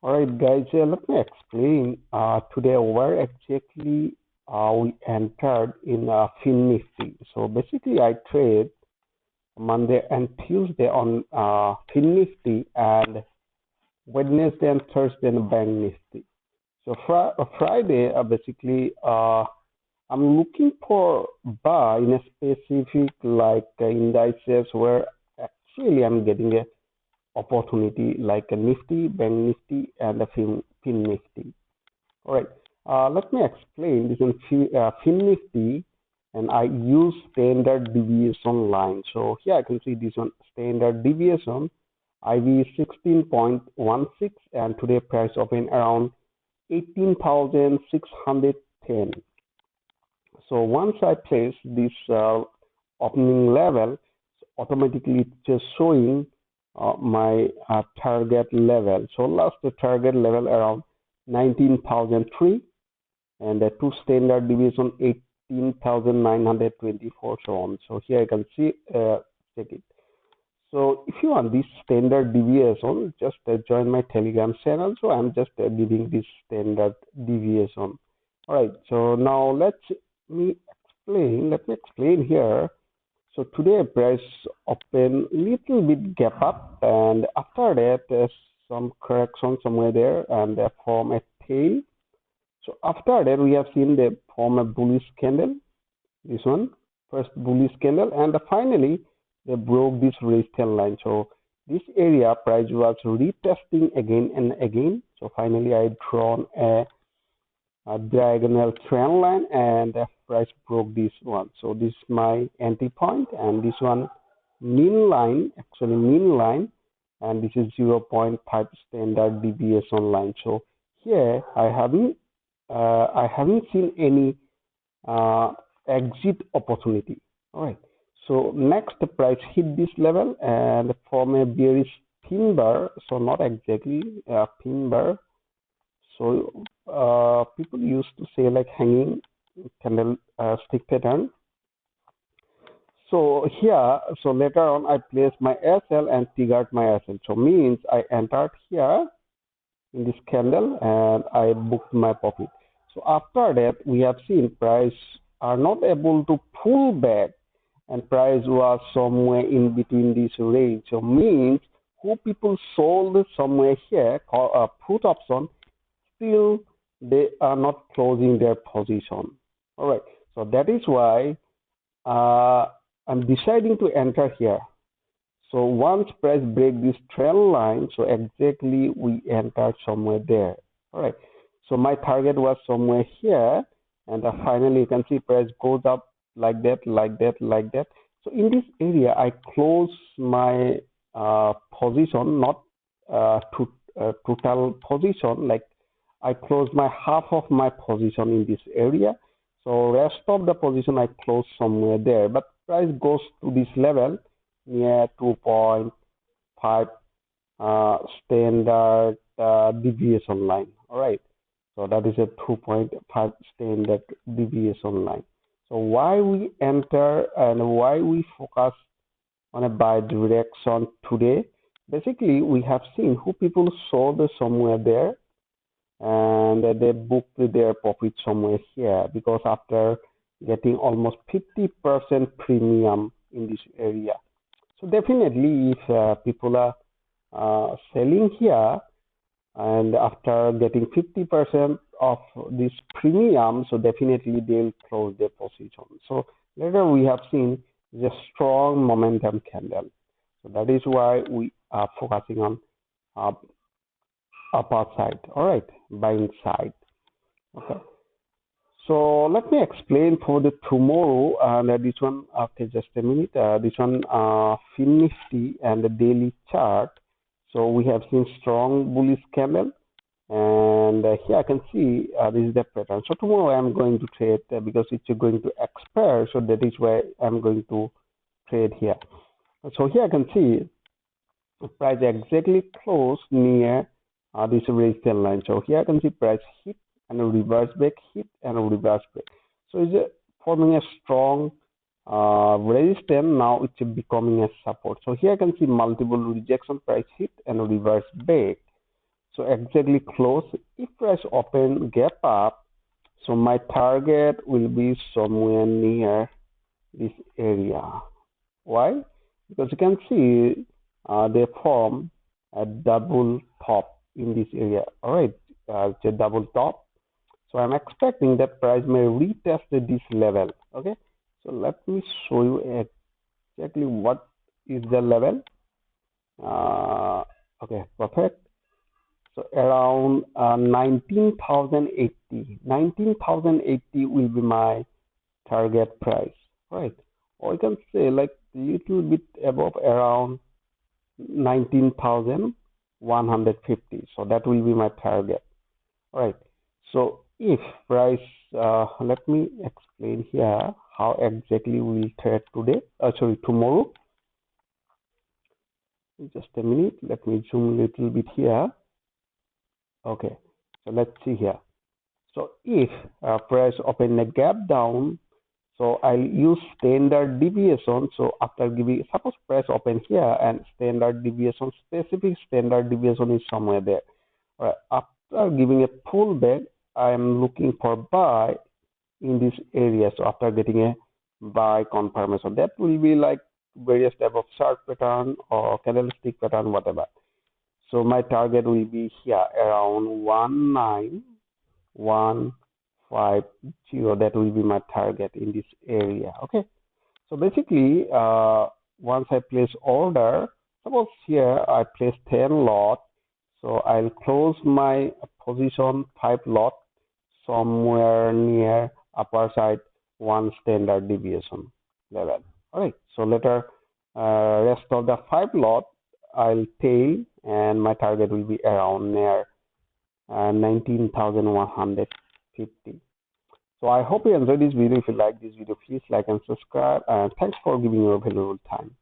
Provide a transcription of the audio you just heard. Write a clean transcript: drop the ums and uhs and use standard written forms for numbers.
Alright guys, let me explain. Today where exactly we entered in Fin Nifty. So basically I trade Monday and Tuesday on Fin Nifty and Wednesday and Thursday in Bank Nifty. So Friday basically I'm looking for buy in a specific like indices where actually I'm getting a opportunity like a Nifty, Bank Nifty and a Fin Nifty. All right. Let me explain this in Fin Nifty, and I use standard deviation line. So here I can see this one standard deviation. IV 16.16 and today price open around 18,610. So once I place this opening level, automatically it's just showing my target level. So last the target level around 19,003 and the two standard deviation 18,924 so on. So here I can see check it. So if you want this standard deviation, just join my Telegram channel. So I'm just giving this standard deviation. All right. So now let me explain here. So today price open little bit gap up, and after that some correction somewhere there, and form a tail. So after that we have seen the form a bullish candle. This one first bullish candle, and finally they broke this resistance line. So this area price was retesting again and again. So finally I drawn a diagonal trend line, and the price broke this one. So this is my entry point, and this one mean line, actually mean line, and this is 0.5 standard deviation line. So here I haven't seen any exit opportunity. All right. So next the price hit this level and form a bearish pin bar. So not exactly a pin bar. So people used to say like hanging candle stick pattern. So here, so later on I placed my SL and triggered my SL. So means I entered here in this candle and I booked my profit. So after that we have seen price are not able to pull back, and price was somewhere in between this range. So means who people sold somewhere here called a put option, still they are not closing their position. All right. So that is why I'm deciding to enter here. So once price break this trend line, so exactly we entered somewhere there. All right. So my target was somewhere here, and finally you can see price goes up like that, like that, like that. So in this area, I close my position, not total position. Like I close my half of my position in this area. So rest of the position I close somewhere there. But price goes to this level near 2.5 standard deviation line. All right. So that is a 2.5 standard deviation line. So why we enter and why we focus on a buy direction today? Basically, we have seen who people sold somewhere there, and they booked their profit somewhere here, because after getting almost 50% premium in this area. So definitely if people are selling here and after getting 50% of this premium, so definitely they'll close their position. So later we have seen the strong momentum candle. So that is why we are focusing on upper side. All right, buying side. Okay. So let me explain for the tomorrow, and this one after just a minute. This one Fin Nifty and the daily chart. So we have seen strong bullish candle, and here I can see this is the pattern. So tomorrow I'm going to trade because it's going to expire. So that is why I'm going to trade here. So here I can see the price exactly close near this resistance line. So here I can see price hit and a reverse back, hit and a reverse back. So it's forming a strong resistance. Now it's becoming a support. So here I can see multiple rejection, price hit and a reverse back. So exactly close. If price open gap up, so my target will be somewhere near this area. Why? Because you can see they form a double top in this area. All right, it's a double top. So I'm expecting that price may retest this level. Okay, so let me show you exactly what is the level. Okay, perfect. So around 19,080. 19,080 will be my target price, right? Or you can say like little bit above around 19,150. So that will be my target, right? So if price, let me explain here how exactly we will trade today. Sorry, tomorrow. Just a minute. Let me zoom a little bit here. Okay. So let's see here. So if price open a gap down, so I'll use standard deviation. So after giving, suppose price open here and standard deviation, specific standard deviation is somewhere there. All right. After giving a pullback, I am looking for buy in this area. So after getting a buy confirmation, that will be like various type of chart pattern or candlestick pattern, whatever. So my target will be here around 19150. That will be my target in this area. Okay. So basically, once I place order, suppose here I place 10 lot. So I'll close my position 5 lot somewhere near upper side one standard deviation level. All right. So later, rest of the 5 lot I'll tail, and my target will be around near 19,150. So I hope you enjoyed this video. If you like this video, please like and subscribe. And thanks for giving your valuable time.